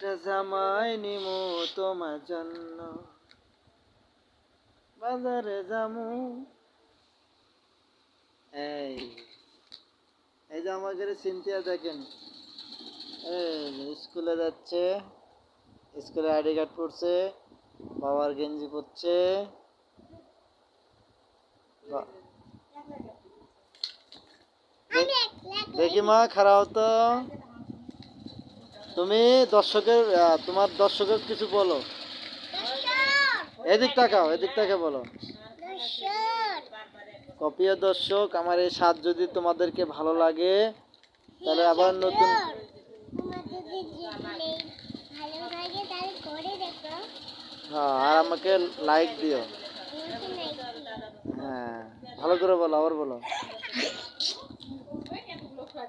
একটা জামাই নিমু তোমার জন্য, বাজারে যামু। এই এই যে আমাকে চিন্তিয়া দেখেন, এই স্কুলে যাচ্ছে, স্কুলে আইডি কার্ড পড়ছে, বাবার গেঞ্জি পরছে। দেখি মা খারাপ হতো। তুমি দর্শকের তোমার দর্শকের কিছু বলো, এদিক তাকাও, এদিক তাকে বলো। প্রিয় দর্শক, আমার এই স্বাদ যদি তোমাদেরকে ভালো লাগে তাহলে আবার নতুন, হ্যাঁ, আর আমাকে লাইক দিও। হ্যাঁ, ভালো করে বলো, আবার বলো।